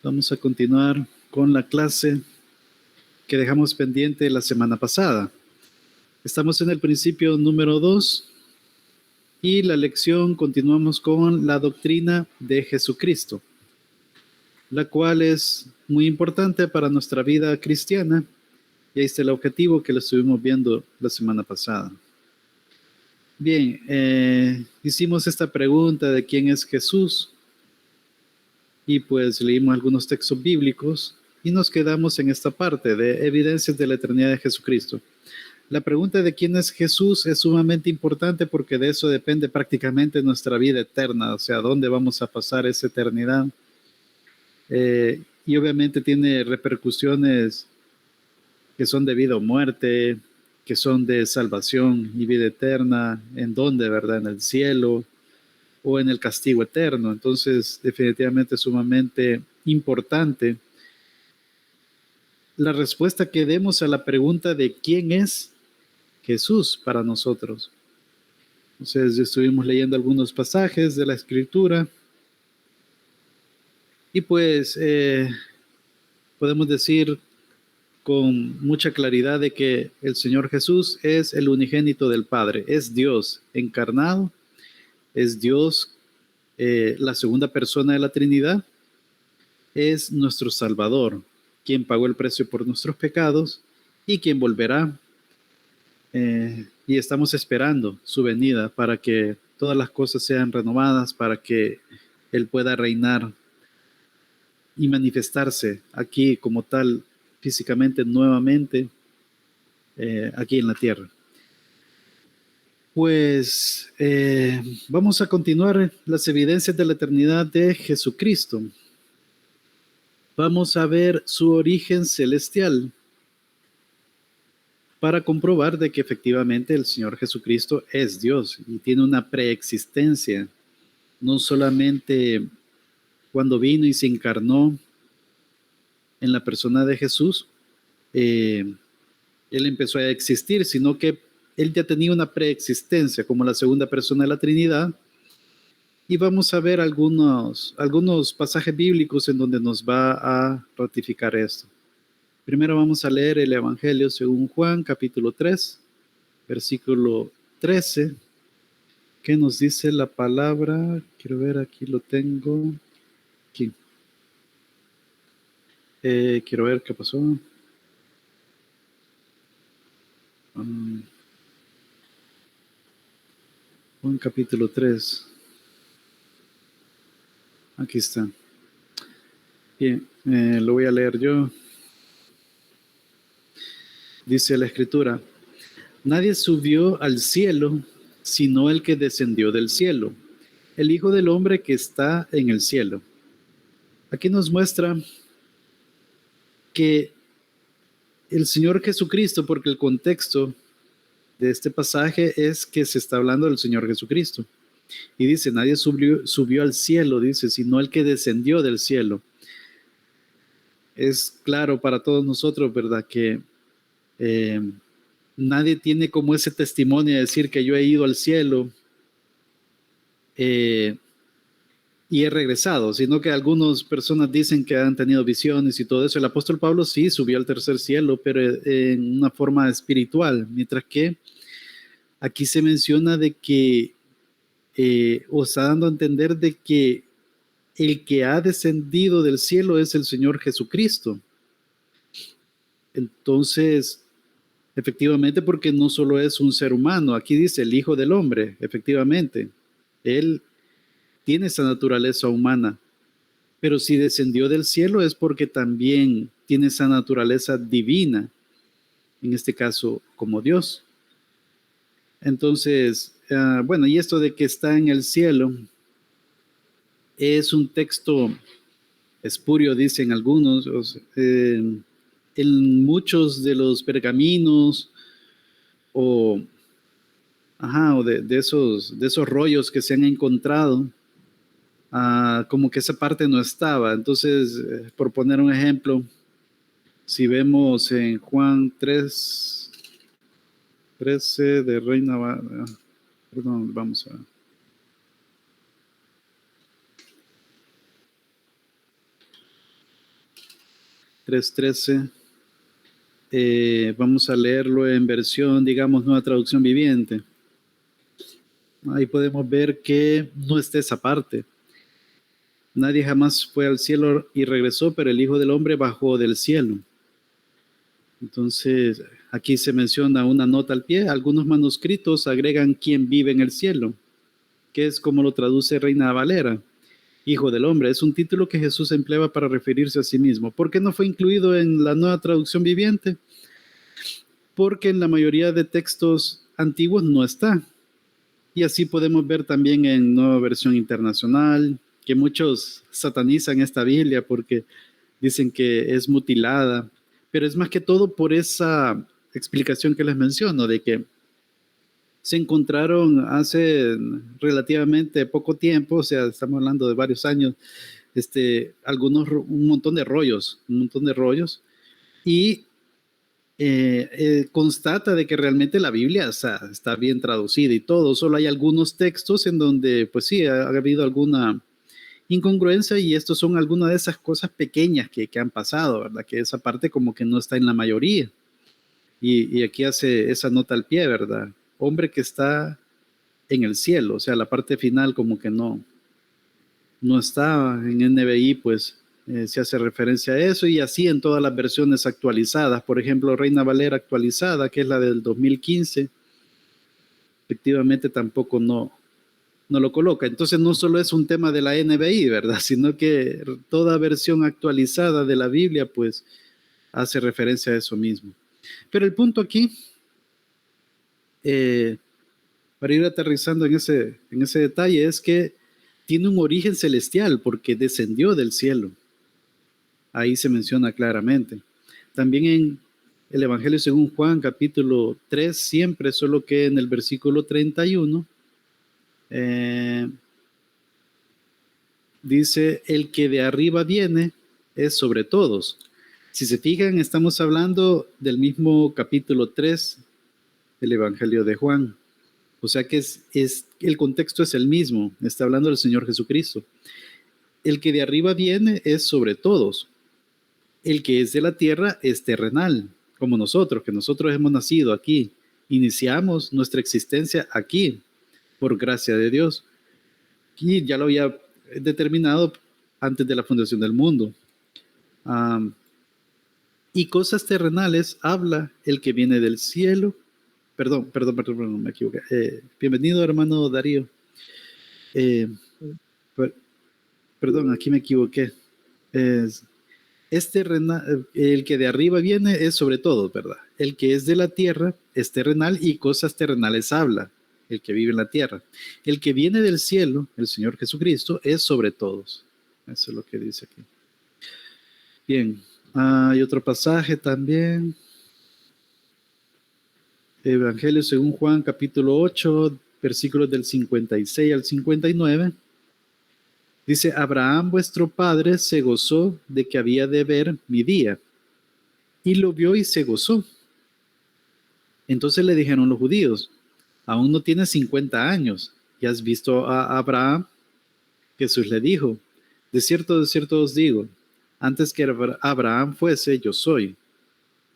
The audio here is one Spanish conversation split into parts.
Vamos a continuar con la clase que dejamos pendiente la semana pasada. Estamos en el principio número 2 y la lección continuamos con la doctrina de Jesucristo, la cual es muy importante para nuestra vida cristiana, y ahí está el objetivo que lo estuvimos viendo la semana pasada. Bien, hicimos esta pregunta de quién es Jesús y pues leímos algunos textos bíblicos y nos quedamos en esta parte de evidencias de la eternidad de Jesucristo. La pregunta de quién es Jesús es sumamente importante porque de eso depende prácticamente nuestra vida eterna, o sea, dónde vamos a pasar esa eternidad. Y obviamente tiene repercusiones que son de vida o muerte, que son de salvación y vida eterna, en dónde, ¿verdad? En el cielo o en el castigo eterno. Entonces, definitivamente es sumamente importante la respuesta que demos a la pregunta de quién es Jesús para nosotros. Entonces, estuvimos leyendo algunos pasajes de la Escritura y pues podemos decir con mucha claridad de que el Señor Jesús es el unigénito del Padre, es Dios encarnado, es Dios, la segunda persona de la Trinidad, es nuestro Salvador, quien pagó el precio por nuestros pecados y quien volverá. Y estamos esperando su venida para que todas las cosas sean renovadas, para que Él pueda reinar y manifestarse aquí como tal físicamente nuevamente aquí en la tierra. Pues vamos a continuar las evidencias de la eternidad de Jesucristo. Vamos a ver su origen celestial para comprobar de que efectivamente el Señor Jesucristo es Dios y tiene una preexistencia, no solamente cuando vino y se encarnó en la persona de Jesús, Él empezó a existir, sino que Él ya tenía una preexistencia como la segunda persona de la Trinidad. Y vamos a ver algunos pasajes bíblicos en donde nos va a ratificar esto. Primero vamos a leer el Evangelio según Juan, capítulo 3, versículo 13. ¿Qué nos dice la palabra? Quiero ver, aquí lo tengo. Aquí. Quiero ver qué pasó. Juan capítulo 3. Aquí está. Bien, lo voy a leer yo. Dice la Escritura: nadie subió al cielo, sino el que descendió del cielo, el Hijo del Hombre que está en el cielo. Aquí nos muestra que el Señor Jesucristo, porque el contexto de este pasaje es que se está hablando del Señor Jesucristo. Y dice, nadie subió al cielo, dice, sino el que descendió del cielo. Es claro para todos nosotros, ¿verdad? Que nadie tiene como ese testimonio de decir que yo he ido al cielo y he regresado, sino que algunas personas dicen que han tenido visiones y todo eso. El apóstol Pablo sí subió al tercer cielo, pero en una forma espiritual, mientras que aquí se menciona de que, o está dando a entender de que el que ha descendido del cielo es el Señor Jesucristo. Entonces, efectivamente, porque no solo es un ser humano, aquí dice el Hijo del Hombre, efectivamente, Él tiene esa naturaleza humana, pero si descendió del cielo es porque también tiene esa naturaleza divina, en este caso como Dios. Entonces, bueno, y esto de que está en el cielo es un texto espurio, dicen algunos. O sea, en muchos de los pergaminos o, o de esos rollos que se han encontrado, como que esa parte no estaba. Entonces, por poner un ejemplo, si vemos en Juan 3, 13 de Reina, perdón, vamos a... 3:13. Vamos a leerlo en versión, digamos, nueva traducción viviente. Ahí podemos ver que no está esa parte. Nadie jamás fue al cielo y regresó, pero el Hijo del Hombre bajó del cielo. Entonces, aquí se menciona una nota al pie. Algunos manuscritos agregan quien vive en el cielo, que es como lo traduce Reina Valera. Hijo del Hombre es un título que Jesús empleaba para referirse a sí mismo. ¿Por qué no fue incluido en la nueva traducción viviente? Porque en la mayoría de textos antiguos no está. Y así podemos ver también en Nueva Versión Internacional, que muchos satanizan esta Biblia porque dicen que es mutilada, pero es más que todo por esa explicación que les menciono, de que se encontraron hace relativamente poco tiempo, o sea, estamos hablando de varios años, un montón de rollos, y constata de que realmente la Biblia, o sea, está bien traducida y todo, solo hay algunos textos en donde, pues sí, ha habido alguna incongruencia y estos son algunas de esas cosas pequeñas que han pasado, ¿verdad? Que esa parte como que no está en la mayoría. Y aquí hace esa nota al pie, ¿verdad? Hombre que está en el cielo, o sea, la parte final como que no está en NBI, pues se hace referencia a eso y así en todas las versiones actualizadas. Por ejemplo, Reina Valera actualizada, que es la del 2015, efectivamente tampoco no lo coloca. Entonces no solo es un tema de la NBI, ¿verdad? Sino que toda versión actualizada de la Biblia, pues, hace referencia a eso mismo. Pero el punto aquí, para ir aterrizando en ese detalle, es que tiene un origen celestial porque descendió del cielo. Ahí se menciona claramente. También en el Evangelio según Juan, capítulo 3, siempre, solo que en el versículo 31, dice, el que de arriba viene es sobre todos. Si se fijan, estamos hablando del mismo capítulo 3 del Evangelio de Juan. O sea que el contexto es el mismo. Está hablando del Señor Jesucristo. El que de arriba viene es sobre todos. El que es de la tierra es terrenal, como nosotros, que nosotros hemos nacido aquí. Iniciamos nuestra existencia aquí, por gracia de Dios. Y ya lo había determinado antes de la fundación del mundo. Y cosas terrenales habla el que viene del cielo. Perdón, me equivoqué. Bienvenido, hermano Darío. Perdón, aquí me equivoqué. El que de arriba viene es sobre todo, ¿verdad? El que es de la tierra es terrenal y cosas terrenales habla, el que vive en la tierra. El que viene del cielo, el Señor Jesucristo, es sobre todos. Eso es lo que dice aquí. Bien, hay otro pasaje también. Evangelio según Juan, capítulo 8, versículos del 56 al 59. Dice, Abraham vuestro padre se gozó de que había de ver mi día, y lo vio y se gozó. Entonces le dijeron los judíos, aún no tienes 50 años, ¿y has visto a Abraham? Jesús le dijo, de cierto os digo, antes que Abraham fuese, yo soy.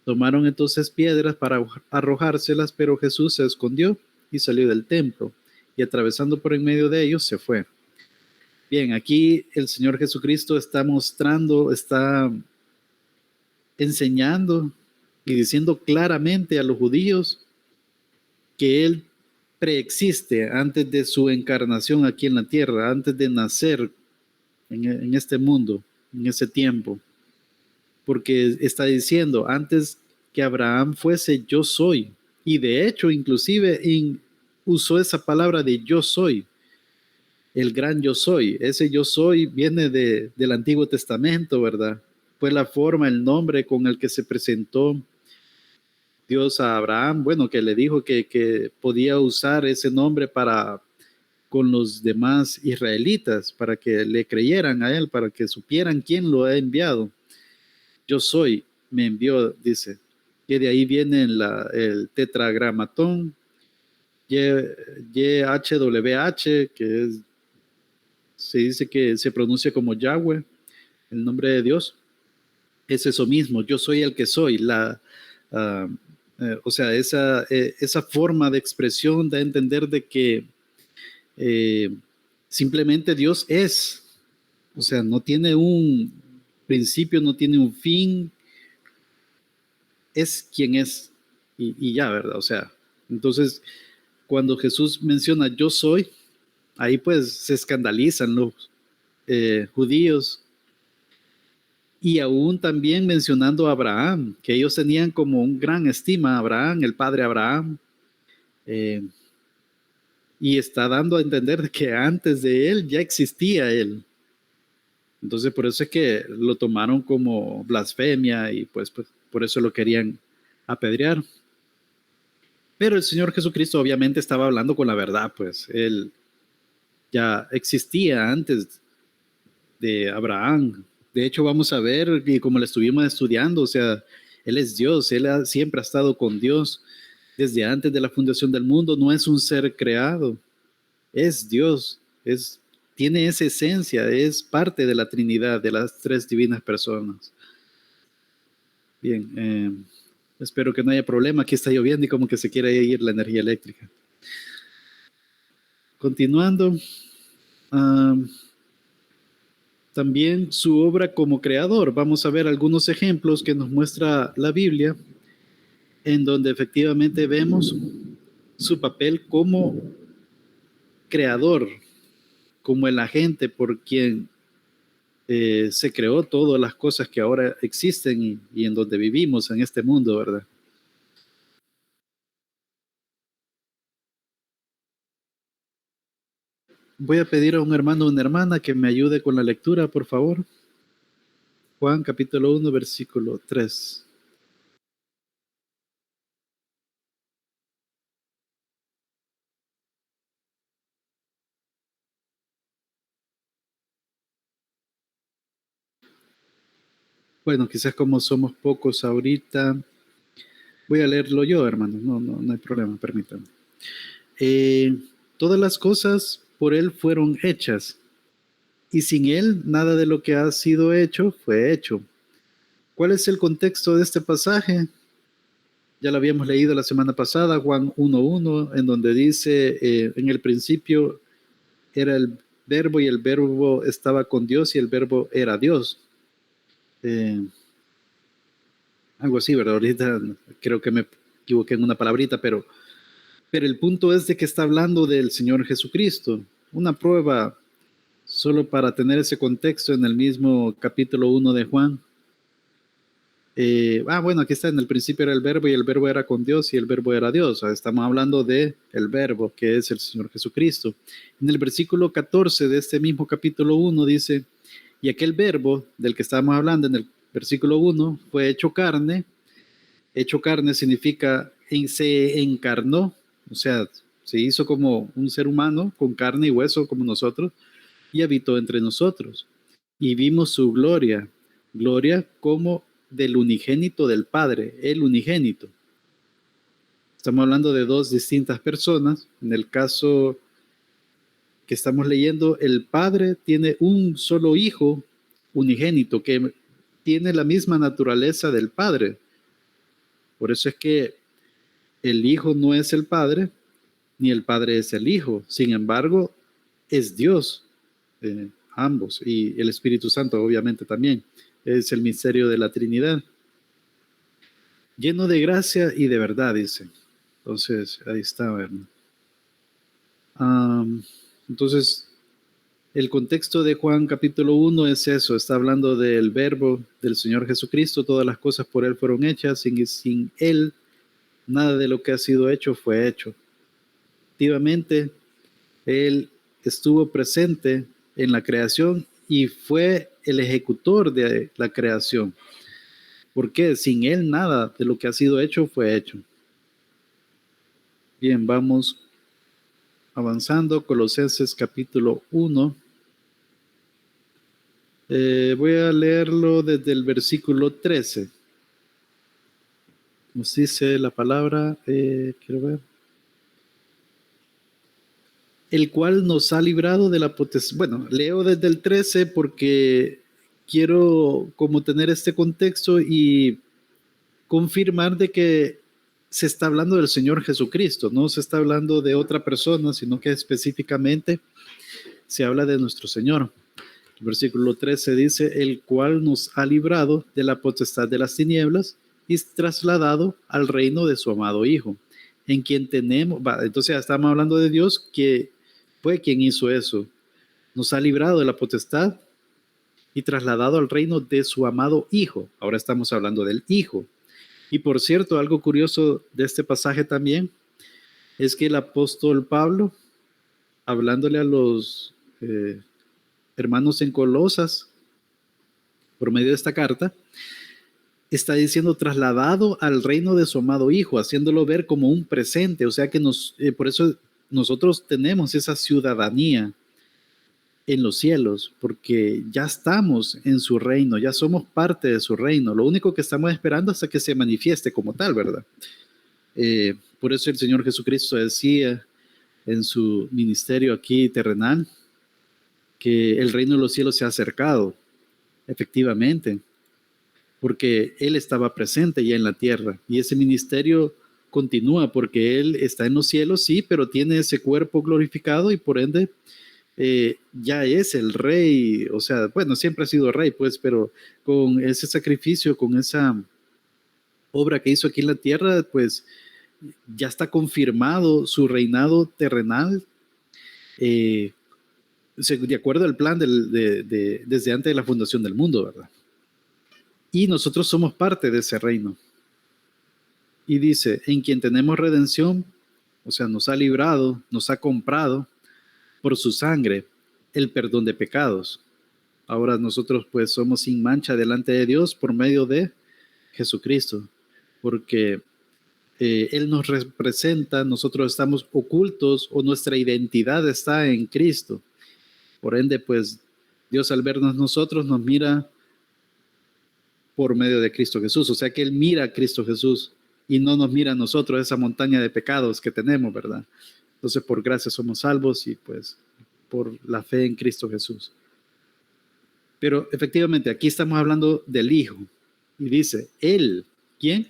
Tomaron entonces piedras para arrojárselas, pero Jesús se escondió y salió del templo, y atravesando por en medio de ellos se fue. Bien, aquí el Señor Jesucristo está mostrando, está enseñando y diciendo claramente a los judíos que Él preexiste antes de su encarnación aquí en la tierra, antes de nacer en este mundo, en ese tiempo. Porque está diciendo, antes que Abraham fuese, yo soy. Y de hecho, inclusive usó esa palabra de yo soy. El gran yo soy. Ese yo soy viene del Antiguo Testamento, ¿verdad? Fue la forma, el nombre con el que se presentó Dios a Abraham, bueno, que le dijo que podía usar ese nombre con los demás israelitas, para que le creyeran a él, para que supieran quién lo ha enviado. Yo soy, me envió, dice. Que de ahí viene el tetragramatón, YHWH, se dice que se pronuncia como Yahweh, el nombre de Dios. es eso mismo, yo soy el que soy. Ah, o sea, esa forma de expresión da a entender de que eh, simplemente Dios es. O sea, no tiene un principio, no tiene un fin, es quien es y ya, ¿verdad? O sea, entonces cuando Jesús menciona yo soy, ahí pues se escandalizan los judíos y aún también mencionando a Abraham, que ellos tenían como un gran estima a Abraham, el padre Abraham, eh, y está dando a entender que antes de él ya existía él. Entonces por eso es que lo tomaron como blasfemia y pues por eso lo querían apedrear. Pero el Señor Jesucristo obviamente estaba hablando con la verdad, pues él ya existía antes de Abraham. De hecho, vamos a ver, y como lo estuvimos estudiando, o sea, Él es Dios, siempre ha estado con Dios desde antes de la fundación del mundo, no es un ser creado, es Dios, tiene esa esencia, es parte de la Trinidad, de las tres divinas personas. Bien, espero que no haya problema, aquí está lloviendo y como que se quiere ir la energía eléctrica. Continuando, también su obra como creador. Vamos a ver algunos ejemplos que nos muestra la Biblia, en donde efectivamente vemos su papel como creador, como el agente por quien se creó todas las cosas que ahora existen y en donde vivimos en este mundo, ¿verdad? Voy a pedir a un hermano o una hermana que me ayude con la lectura, por favor. Juan capítulo 1, versículo 3. Bueno, quizás como somos pocos ahorita, voy a leerlo yo, hermano. No hay problema, permítanme. Eh, Todas las cosas por Él fueron hechas, y sin Él nada de lo que ha sido hecho fue hecho. ¿Cuál es el contexto de este pasaje? Ya lo habíamos leído la semana pasada, Juan 1.1, en donde dice, en el principio era el verbo y el verbo estaba con Dios y el verbo era Dios. Eh, Algo así, ¿verdad? Ahorita creo que me equivoqué en una palabrita, pero el punto es de que está hablando del Señor Jesucristo. Una prueba solo para tener ese contexto en el mismo capítulo 1 de Juan. Bueno, aquí está, en el principio era el verbo y el verbo era con Dios y el verbo era Dios. O sea, estamos hablando de el verbo, que es el Señor Jesucristo. En el versículo 14 de este mismo capítulo 1 dice, y aquel verbo del que estábamos hablando en el versículo 1 fue hecho carne. Hecho carne significa se encarnó, o sea, se hizo como un ser humano con carne y hueso como nosotros y habitó entre nosotros. Y vimos su gloria, gloria como del unigénito del Padre, el unigénito. Estamos hablando de dos distintas personas. En el caso que estamos leyendo, el Padre tiene un solo hijo unigénito que tiene la misma naturaleza del Padre. Por eso es que el Hijo no es el Padre, ni el Padre es el Hijo. Sin embargo, es Dios, ambos, y el Espíritu Santo obviamente también. Es el misterio de la Trinidad. Lleno de gracia y de verdad, dice. Entonces, ahí está, ¿verdad? Entonces, el contexto de Juan capítulo 1 es eso, está hablando del verbo del Señor Jesucristo, todas las cosas por Él fueron hechas, sin Él nada de lo que ha sido hecho fue hecho. Efectivamente, Él estuvo presente en la creación y fue el ejecutor de la creación. Porque sin Él nada de lo que ha sido hecho fue hecho. Bien, vamos avanzando. Colosenses capítulo 1. Voy a leerlo desde el versículo 13. Nos dice la palabra, quiero ver. El cual nos ha librado de la potestad. Bueno, leo desde el 13 porque quiero como tener este contexto y confirmar de que se está hablando del Señor Jesucristo, no se está hablando de otra persona, sino que específicamente se habla de nuestro Señor. El versículo 13 dice, el cual nos ha librado de la potestad de las tinieblas y trasladado al reino de su amado Hijo, en quien tenemos, entonces ya estamos hablando de Dios, que fue quien hizo eso, nos ha librado de la potestad y trasladado al reino de su amado Hijo. Ahora estamos hablando del Hijo. Y por cierto, algo curioso de este pasaje también es que el apóstol Pablo, hablándole a los hermanos en Colosas, por medio de esta carta, está diciendo trasladado al reino de su amado Hijo, haciéndolo ver como un presente. O sea que por eso nosotros tenemos esa ciudadanía en los cielos, porque ya estamos en su reino, ya somos parte de su reino. Lo único que estamos esperando hasta que se manifieste como tal, ¿verdad? Por eso el Señor Jesucristo decía en su ministerio aquí terrenal que el reino de los cielos se ha acercado, efectivamente, porque Él estaba presente ya en la tierra y ese ministerio continúa porque Él está en los cielos, sí, pero tiene ese cuerpo glorificado y por ende ya es el rey, o sea, bueno, siempre ha sido rey, pues, pero con ese sacrificio, con esa obra que hizo aquí en la tierra, pues ya está confirmado su reinado terrenal, eh, de acuerdo al plan desde antes de la fundación del mundo, ¿verdad? Y nosotros somos parte de ese reino. Y dice, en quien tenemos redención, o sea, nos ha librado, nos ha comprado por su sangre el perdón de pecados. Ahora nosotros pues somos sin mancha delante de Dios por medio de Jesucristo, porque Él nos representa, nosotros estamos ocultos o nuestra identidad está en Cristo. Por ende, pues Dios al vernos nosotros nos mira por medio de Cristo Jesús. O sea que Él mira a Cristo Jesús y no nos mira a nosotros esa montaña de pecados que tenemos, ¿verdad? Entonces por gracia somos salvos y pues por la fe en Cristo Jesús. Pero efectivamente aquí estamos hablando del Hijo y dice, Él, ¿quién?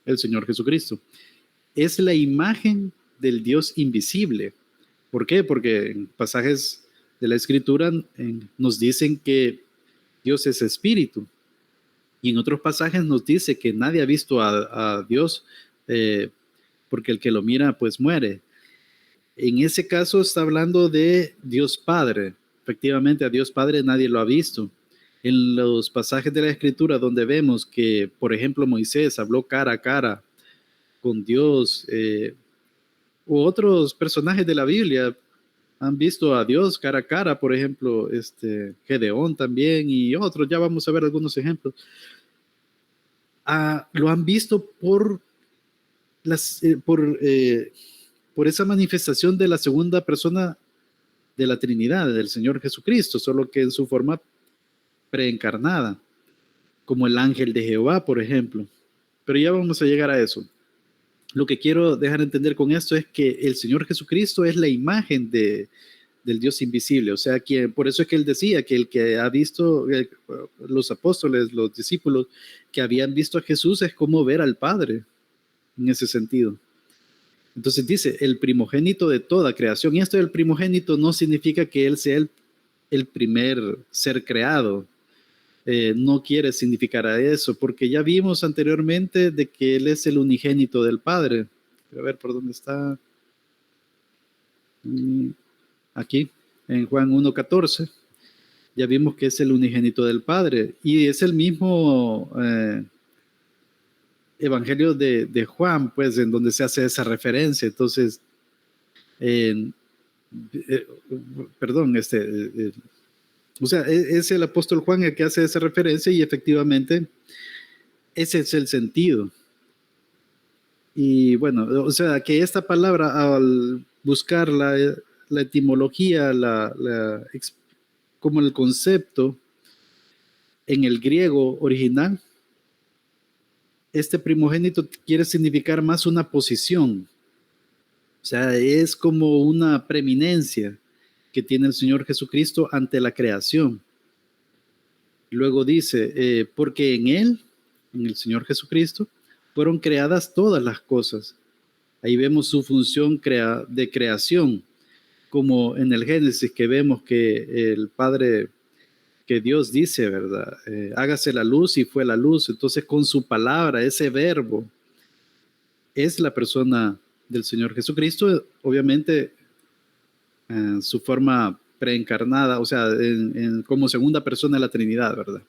El Señor Jesucristo. Es la imagen del Dios invisible. ¿Por qué? Porque en pasajes de la Escritura nos dicen que Dios es espíritu. Y en otros pasajes nos dice que nadie ha visto a Dios porque el que lo mira pues muere. En ese caso está hablando de Dios Padre. Efectivamente, a Dios Padre nadie lo ha visto. En los pasajes de la Escritura donde vemos que, por ejemplo, Moisés habló cara a cara con Dios, u otros personajes de la Biblia han visto a Dios cara a cara, por ejemplo, Gedeón también y otros, ya vamos a ver algunos ejemplos. Lo han visto por esa manifestación de la segunda persona de la Trinidad, del Señor Jesucristo, solo que en su forma preencarnada, como el ángel de Jehová, por ejemplo. Pero ya vamos a llegar a eso. Lo que quiero dejar entender con esto es que el Señor Jesucristo es la imagen del Dios invisible. O sea, por eso es que él decía que el que ha visto, los apóstoles, los discípulos que habían visto a Jesús es como ver al Padre en ese sentido. Entonces dice, el primogénito de toda creación. Y esto del primogénito no significa que él sea el primer ser creado. No quiere significar a eso, porque ya vimos anteriormente de que él es el unigénito del Padre. A ver, ¿por dónde está? Aquí, en Juan 1:14. Ya vimos que es el unigénito del Padre. Y es el mismo Evangelio de Juan, pues, en donde se hace esa referencia. Entonces, perdón, o sea, es el apóstol Juan el que hace esa referencia y efectivamente ese es el sentido. Y bueno, o sea, que esta palabra al buscar la etimología, como el concepto en el griego original, este primogénito quiere significar más una posición. O sea, es como una preeminencia que tiene el Señor Jesucristo ante la creación. Luego dice, porque en Él, en el Señor Jesucristo, fueron creadas todas las cosas. Ahí vemos su función de creación, como en el Génesis que vemos que el Padre, que Dios dice, ¿verdad? Hágase la luz y fue la luz. Entonces con su palabra, ese verbo, es la persona del Señor Jesucristo, obviamente su forma preencarnada, o sea, como segunda persona de la Trinidad, ¿verdad?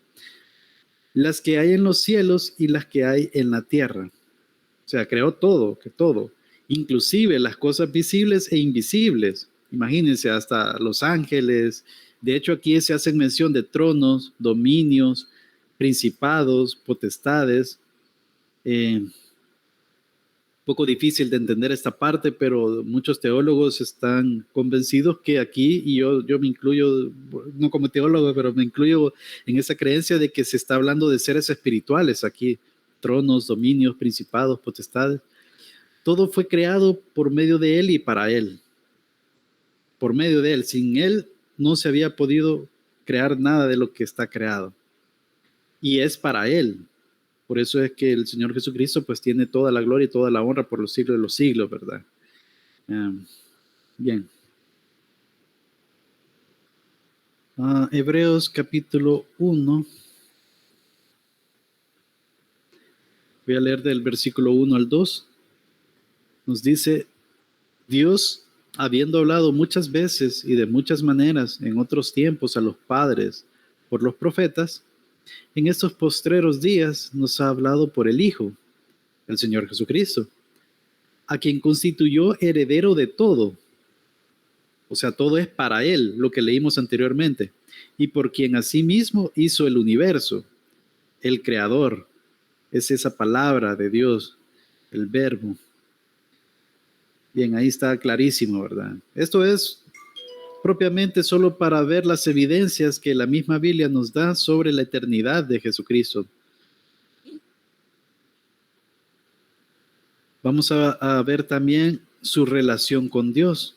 Las que hay en los cielos y las que hay en la tierra. O sea, creó todo, que todo, inclusive las cosas visibles e invisibles. Imagínense, hasta los ángeles. De hecho, aquí se hace mención de tronos, dominios, principados, potestades. Poco difícil de entender esta parte, pero muchos teólogos están convencidos que aquí, y yo me incluyo, no como teólogo, pero me incluyo en esa creencia de que se está hablando de seres espirituales aquí, tronos, dominios, principados, potestades. Todo fue creado por medio de Él y para Él, por medio de Él. Sin Él no se había podido crear nada de lo que está creado. Y es para Él. Por eso es que el Señor Jesucristo pues tiene toda la gloria y toda la honra por los siglos de los siglos, ¿verdad? Bien. Hebreos capítulo 1. Voy a leer del versículo 1 al 2. Nos dice, Dios, habiendo hablado muchas veces y de muchas maneras en otros tiempos a los padres por los profetas, en estos postreros días nos ha hablado por el Hijo, el Señor Jesucristo, a quien constituyó heredero de todo. O sea, todo es para Él, lo que leímos anteriormente, y por quien asimismo hizo el universo, el Creador. Es esa palabra de Dios, el Verbo. Bien, ahí está clarísimo, ¿verdad? Esto es propiamente solo para ver las evidencias que la misma Biblia nos da sobre la eternidad de Jesucristo. Vamos a ver también su relación con Dios.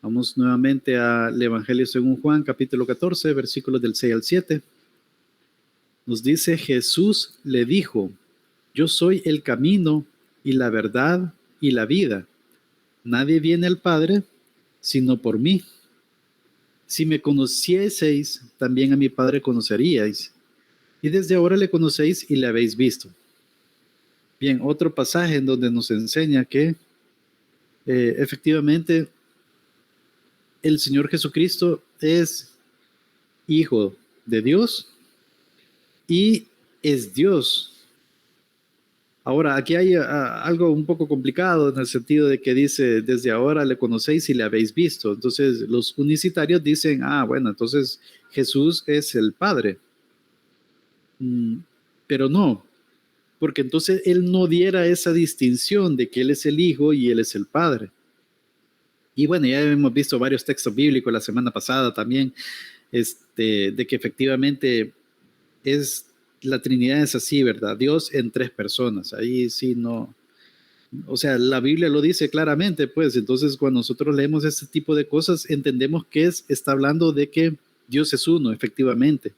Vamos nuevamente al Evangelio según Juan, capítulo 14, versículos del 6 al 7. Nos dice, Jesús le dijo, yo soy el camino y la verdad y la vida. Nadie viene al Padre sino por mí. Si me conocieseis, también a mi Padre conoceríais. Y desde ahora le conocéis y le habéis visto. Bien, otro pasaje en donde nos enseña que efectivamente el Señor Jesucristo es Hijo de Dios y es Dios. Ahora, aquí hay algo un poco complicado en el sentido de que dice, desde ahora le conocéis y le habéis visto. Entonces, los unicitarios dicen, bueno, entonces Jesús es el Padre. Pero no, porque entonces Él no diera esa distinción de que Él es el Hijo y Él es el Padre. Y bueno, ya hemos visto varios textos bíblicos la semana pasada también, de que efectivamente la Trinidad es así, ¿verdad? Dios en tres personas. Ahí sí no. O sea, la Biblia lo dice claramente, pues. Entonces, cuando nosotros leemos este tipo de cosas, entendemos que está hablando de que Dios es uno, efectivamente,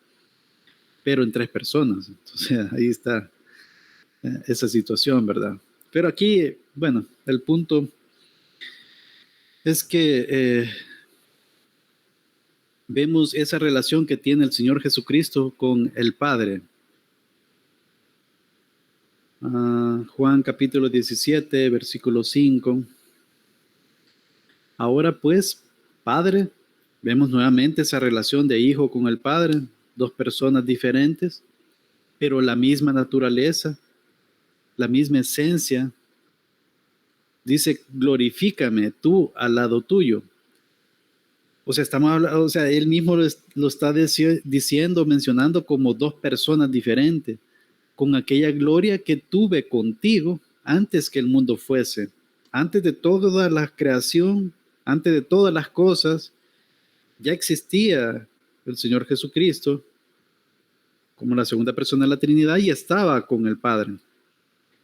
pero en tres personas. Entonces, ahí está esa situación, ¿verdad? Pero aquí, bueno, el punto es que vemos esa relación que tiene el Señor Jesucristo con el Padre. Juan capítulo 17, versículo 5. Ahora pues, Padre, vemos nuevamente esa relación de hijo con el Padre, dos personas diferentes, pero la misma naturaleza, la misma esencia. Dice, glorifícame tú al lado tuyo. O sea, estamos hablando, o sea, él mismo lo está diciendo, mencionando como dos personas diferentes, con aquella gloria que tuve contigo antes que el mundo fuese, antes de toda la creación, antes de todas las cosas, ya existía el Señor Jesucristo como la segunda persona de la Trinidad y estaba con el Padre.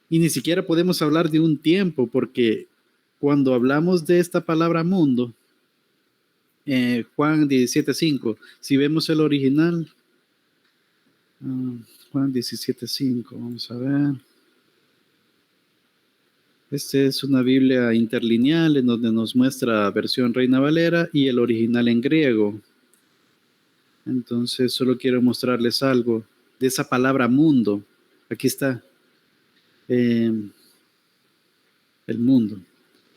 Y ni siquiera podemos hablar de un tiempo, porque cuando hablamos de esta palabra mundo, Juan 17:5, si vemos el original, Juan 17:5, vamos a ver. Esta es una Biblia interlineal en donde nos muestra versión Reina Valera y el original en griego. Entonces solo quiero mostrarles algo de esa palabra mundo. Aquí está, el mundo.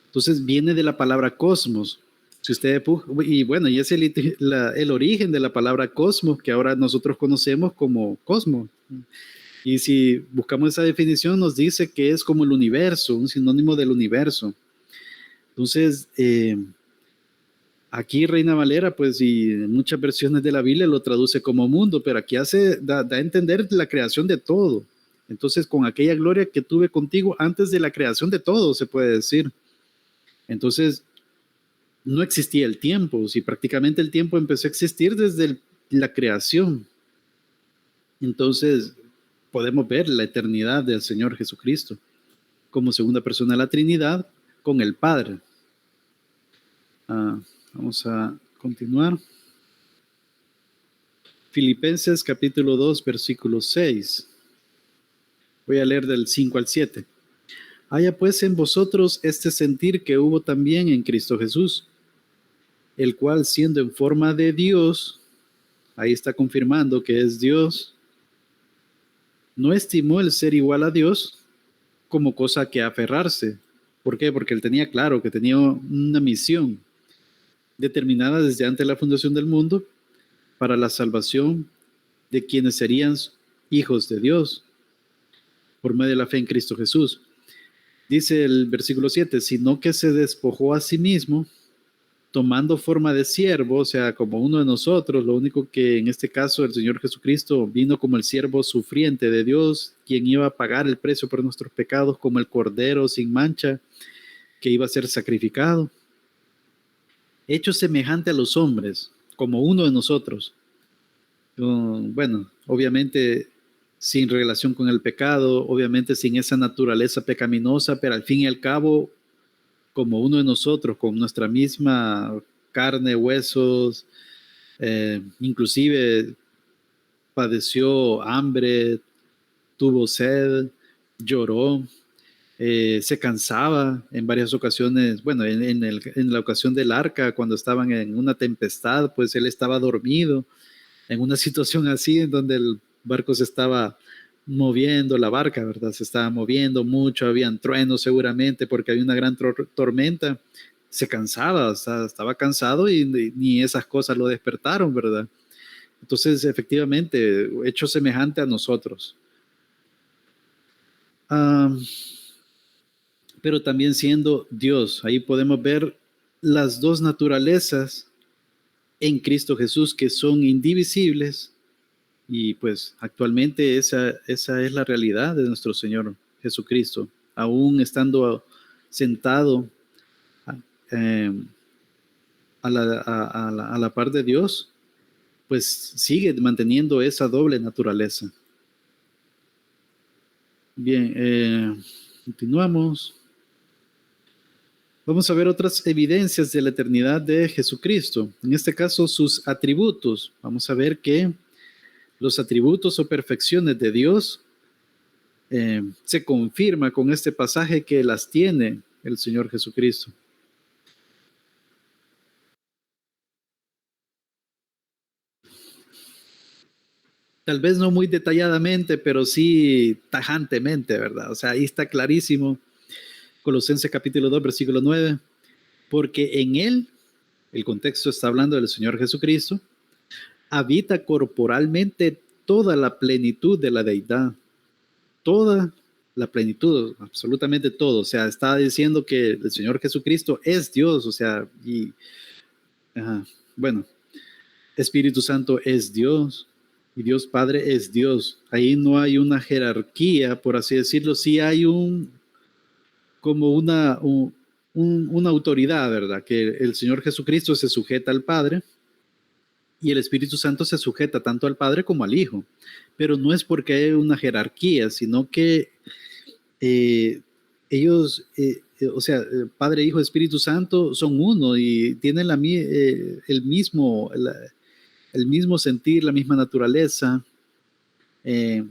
Entonces viene de la palabra cosmos. Si usted, y bueno, y es el origen de la palabra cosmos que ahora nosotros conocemos como cosmos. Y si buscamos esa definición, nos dice que es como el universo, un sinónimo del universo. Entonces, aquí Reina Valera, pues, y en muchas versiones de la Biblia lo traduce como mundo, pero aquí da a entender la creación de todo. Entonces, con aquella gloria que tuve contigo antes de la creación de todo, se puede decir. Entonces, no existía el tiempo, si prácticamente el tiempo empezó a existir desde la creación. Entonces, podemos ver la eternidad del Señor Jesucristo como segunda persona de la Trinidad con el Padre. Vamos a continuar. Filipenses capítulo 2, versículo 6. Voy a leer del 5 al 7. Haya pues en vosotros este sentir que hubo también en Cristo Jesús, el cual siendo en forma de Dios, ahí está confirmando que es Dios, no estimó el ser igual a Dios como cosa que aferrarse. ¿Por qué? Porque él tenía claro que tenía una misión determinada desde antes de la fundación del mundo para la salvación de quienes serían hijos de Dios por medio de la fe en Cristo Jesús. Dice el versículo 7, sino que se despojó a sí mismo, tomando forma de siervo, o sea, como uno de nosotros, lo único que en este caso el Señor Jesucristo vino como el siervo sufriente de Dios, quien iba a pagar el precio por nuestros pecados, como el cordero sin mancha, que iba a ser sacrificado. Hecho semejante a los hombres, como uno de nosotros. Bueno, obviamente sin relación con el pecado, obviamente sin esa naturaleza pecaminosa, pero al fin y al cabo como uno de nosotros, con nuestra misma carne, huesos, inclusive padeció hambre, tuvo sed, lloró, se cansaba en varias ocasiones, bueno, en la ocasión del arca, cuando estaban en una tempestad, pues él estaba dormido, en una situación así, en donde el barco se estaba moviendo, la barca, ¿verdad? Se estaba moviendo mucho, habían truenos seguramente porque había una gran tormenta, se cansaba, o sea, estaba cansado y ni esas cosas lo despertaron, ¿verdad? Entonces, efectivamente, hecho semejante a nosotros. Pero también siendo Dios, ahí podemos ver las dos naturalezas en Cristo Jesús que son indivisibles. Y pues actualmente esa es la realidad de nuestro Señor Jesucristo. Aún estando sentado a la par de Dios, pues sigue manteniendo esa doble naturaleza. Bien, continuamos. Vamos a ver otras evidencias de la eternidad de Jesucristo. En este caso, sus atributos. Vamos a ver que los atributos o perfecciones de Dios se confirma con este pasaje que las tiene el Señor Jesucristo. Tal vez no muy detalladamente, pero sí tajantemente, ¿verdad? O sea, ahí está clarísimo. Colosenses capítulo 2, versículo 9. Porque en Él, el contexto está hablando del Señor Jesucristo, habita corporalmente toda la plenitud de la deidad. Toda la plenitud, absolutamente todo. O sea, está diciendo que el Señor Jesucristo es Dios, o sea, y bueno, Espíritu Santo es Dios y Dios Padre es Dios. Ahí no hay una jerarquía, por así decirlo, sí hay como una autoridad, ¿verdad? Que el Señor Jesucristo se sujeta al Padre y el Espíritu Santo se sujeta tanto al Padre como al Hijo. Pero no es porque hay una jerarquía, sino que ellos, o sea, Padre, Hijo, Espíritu Santo son uno y tienen el mismo sentir, la misma naturaleza. eh,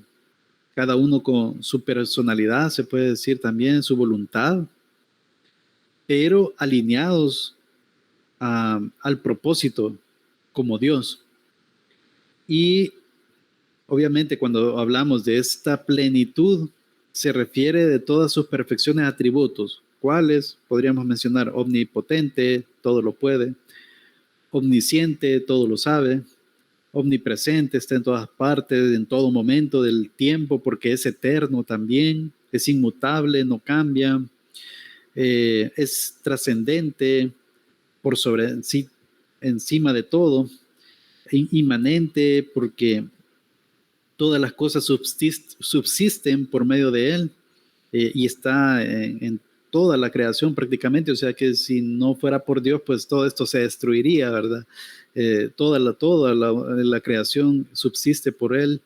cada uno con su personalidad, se puede decir también, su voluntad, pero alineados al propósito como Dios. Y obviamente cuando hablamos de esta plenitud, se refiere de todas sus perfecciones, atributos. ¿Cuáles? Podríamos mencionar omnipotente, todo lo puede, omnisciente, todo lo sabe, omnipresente, está en todas partes, en todo momento del tiempo, porque es eterno también, es inmutable, no cambia, es trascendente, por sobre sí, encima de todo, inmanente, porque todas las cosas subsisten por medio de él, y está en toda la creación prácticamente, o sea que si no fuera por Dios, pues todo esto se destruiría, ¿verdad? Toda la creación subsiste por él,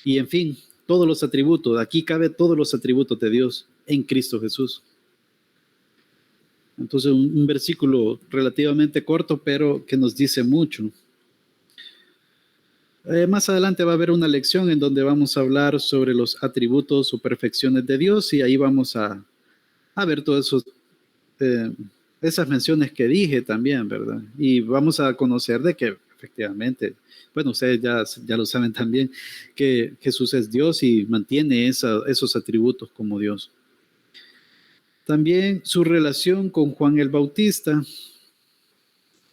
y en fin, todos los atributos, aquí cabe todos los atributos de Dios en Cristo Jesús. Entonces un versículo relativamente corto, pero que nos dice mucho. Más adelante va a haber una lección en donde vamos a hablar sobre los atributos o perfecciones de Dios, y ahí vamos a ver todas esas menciones que dije también, ¿verdad? Y vamos a conocer de que efectivamente, bueno, ustedes ya lo saben también, que Jesús es Dios y mantiene esos atributos como Dios. También su relación con Juan el Bautista.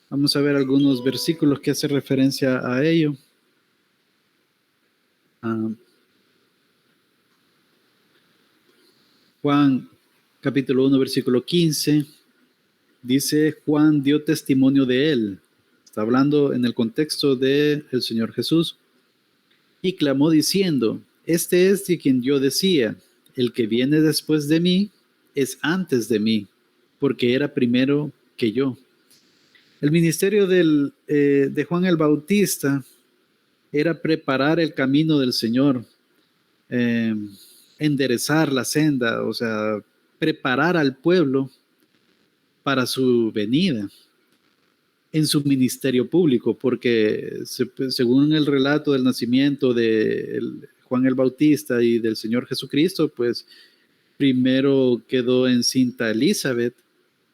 Vamos a ver algunos versículos que hacen referencia a ello. Juan capítulo 1, versículo 15, dice: Juan dio testimonio de él. Está hablando en el contexto del Señor Jesús. Y clamó diciendo: este es de quien yo decía, el que viene después de mí es antes de mí, porque era primero que yo. El ministerio de Juan el Bautista era preparar el camino del Señor, enderezar la senda, o sea, preparar al pueblo para su venida en su ministerio público, porque según el relato del nacimiento de Juan el Bautista y del Señor Jesucristo, pues primero quedó encinta Elizabeth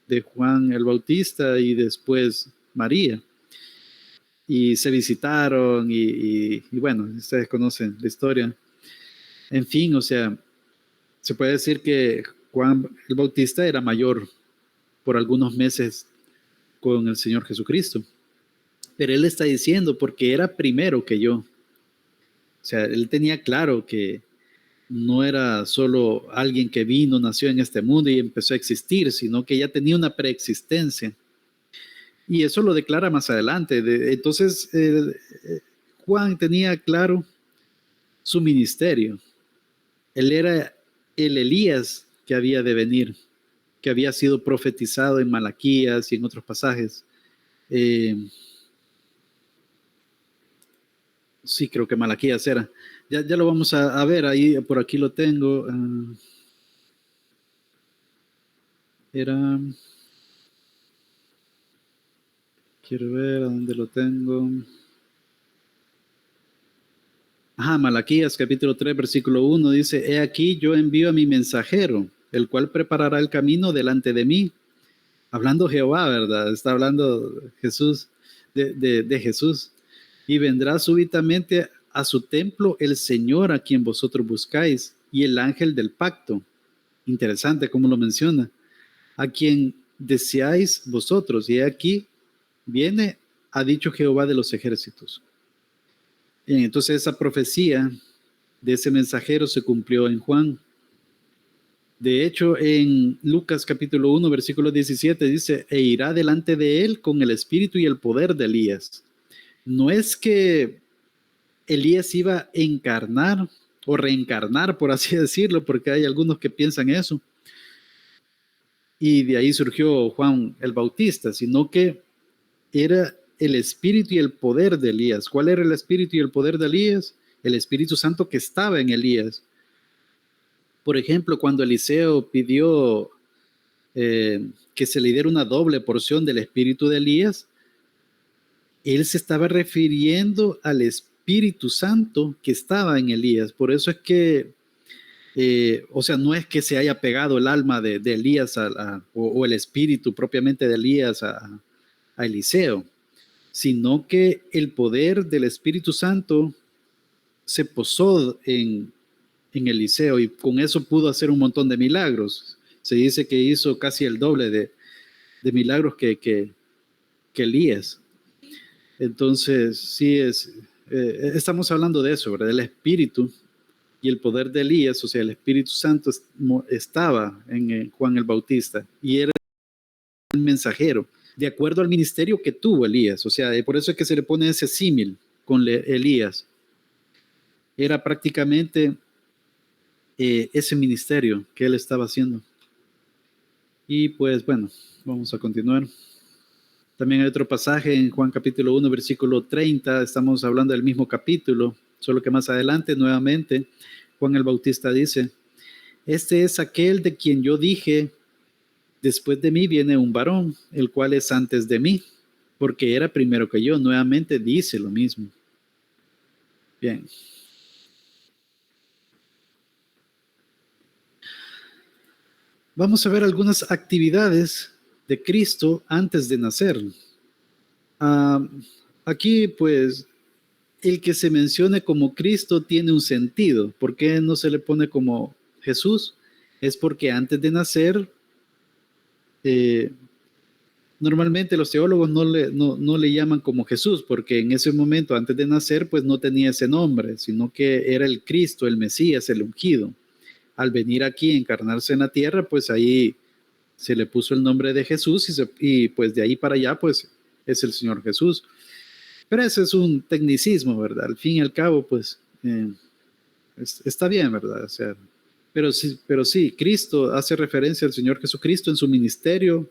de Juan el Bautista y después María. Y se visitaron y bueno, ustedes conocen la historia. En fin, o sea, se puede decir que Juan el Bautista era mayor por algunos meses con el Señor Jesucristo. Pero él está diciendo, porque era primero que yo. O sea, él tenía claro que no era solo alguien que vino, nació en este mundo y empezó a existir, sino que ya tenía una preexistencia. Y eso lo declara más adelante. Entonces, Juan tenía claro su ministerio. Él era el Elías que había de venir, que había sido profetizado en Malaquías y en otros pasajes. Sí, creo que Malaquías era. Ya lo vamos a ver, ahí, por aquí lo tengo. Era... Quiero ver a dónde lo tengo. Malaquías capítulo 3, versículo 1 dice: he aquí yo envío a mi mensajero, el cual preparará el camino delante de mí. Hablando Jehová, ¿verdad? Está hablando Jesús, de Jesús. Y vendrá súbitamente a su templo el Señor a quien vosotros buscáis, y el ángel del pacto. Interesante cómo lo menciona. A quien deseáis vosotros. Y aquí viene, ha dicho Jehová de los ejércitos. Bien, entonces esa profecía de ese mensajero se cumplió en Juan. De hecho, en Lucas capítulo 1, versículo 17 dice: e irá delante de él con el espíritu y el poder de Elías. No es que Elías iba a encarnar o reencarnar, por así decirlo, porque hay algunos que piensan eso. Y de ahí surgió Juan el Bautista, sino que era el espíritu y el poder de Elías. ¿Cuál era el espíritu y el poder de Elías? El Espíritu Santo que estaba en Elías. Por ejemplo, cuando Eliseo pidió que se le diera una doble porción del espíritu de Elías, él se estaba refiriendo Espíritu Santo que estaba en Elías. Por eso es que, o sea, no es que se haya pegado el alma de Elías o el espíritu propiamente de Elías a Eliseo, sino que el poder del Espíritu Santo se posó en Eliseo y con eso pudo hacer un montón de milagros. Se dice que hizo casi el doble de milagros que Elías. Entonces, sí estamos hablando de eso, ¿verdad? El Espíritu y el poder de Elías, o sea, el Espíritu Santo estaba en Juan el Bautista y era el mensajero, de acuerdo al ministerio que tuvo Elías. O sea, por eso es que se le pone ese símil con Elías. Era prácticamente ese ministerio que él estaba haciendo. Y pues bueno, vamos a continuar. También hay otro pasaje en Juan capítulo 1, versículo 30, estamos hablando del mismo capítulo, solo que más adelante nuevamente Juan el Bautista dice, este es aquel de quien yo dije, después de mí viene un varón, el cual es antes de mí, porque era primero que yo. Nuevamente dice lo mismo. Bien. Vamos a ver algunas actividades de Cristo antes de nacer. Aquí, pues, el que se mencione como Cristo tiene un sentido. ¿Por qué no se le pone como Jesús? Es porque antes de nacer, normalmente los teólogos no le llaman como Jesús, porque en ese momento, antes de nacer, pues no tenía ese nombre, sino que era el Cristo, el Mesías, el ungido. Al venir aquí a encarnarse en la tierra, pues ahí se le puso el nombre de Jesús y pues de ahí para allá, pues es el Señor Jesús. Pero ese es un tecnicismo, ¿verdad? Al fin y al cabo, pues está bien, ¿verdad? O sea, pero sí, Cristo hace referencia al Señor Jesucristo en su ministerio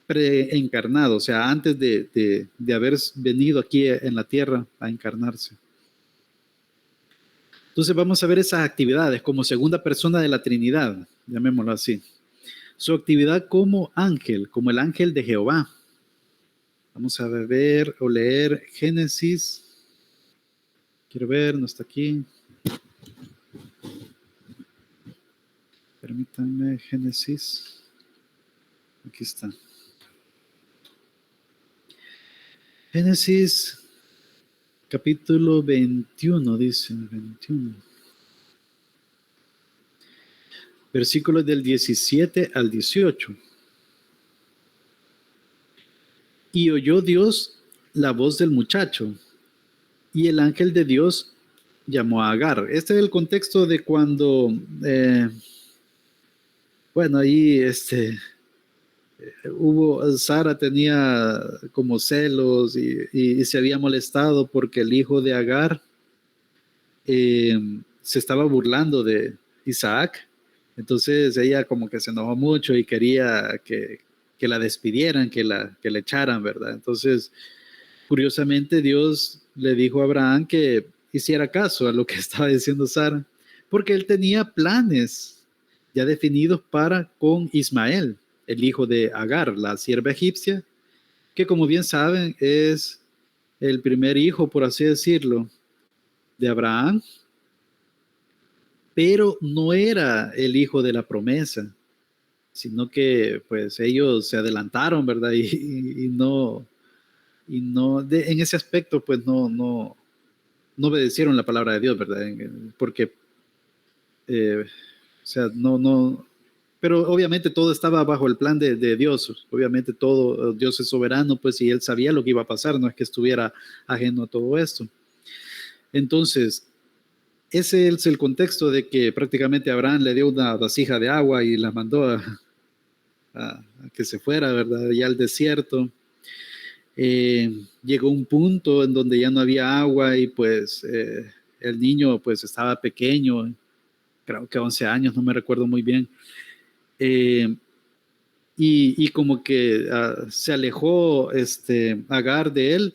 preencarnado, o sea, antes de haber venido aquí en la tierra a encarnarse. Entonces vamos a ver esas actividades como segunda persona de la Trinidad, llamémoslo así. Su actividad como ángel, como el ángel de Jehová. Vamos a ver o leer Génesis. Quiero ver, no está aquí. Permítanme, Génesis. Aquí está. Génesis capítulo 21, dice, 21. Versículos del 17 al 18. Y oyó Dios la voz del muchacho, y el ángel de Dios llamó a Agar. Este es el contexto de cuando, bueno, ahí Sara tenía como celos y se había molestado porque el hijo de Agar se estaba burlando de Isaac. Entonces ella como que se enojó mucho y quería que la despidieran, que la echaran, ¿verdad? Entonces, curiosamente, Dios le dijo a Abraham que hiciera caso a lo que estaba diciendo Sara, porque él tenía planes ya definidos para con Ismael, el hijo de Agar, la sierva egipcia, que como bien saben es el primer hijo, por así decirlo, de Abraham, pero no era el hijo de la promesa, sino que pues ellos se adelantaron, ¿verdad? En ese aspecto pues no obedecieron la palabra de Dios, ¿verdad? Porque, o sea, pero obviamente todo estaba bajo el plan de Dios, obviamente todo, Dios es soberano, pues y él sabía lo que iba a pasar, no es que estuviera ajeno a todo esto. Entonces, ese es el contexto de que prácticamente Abraham le dio una vasija de agua y la mandó a que se fuera, ¿verdad? Ya al desierto. Llegó un punto en donde ya no había agua y pues el niño pues estaba pequeño, creo que 11 años, no me recuerdo muy bien. Y como que se alejó Agar de él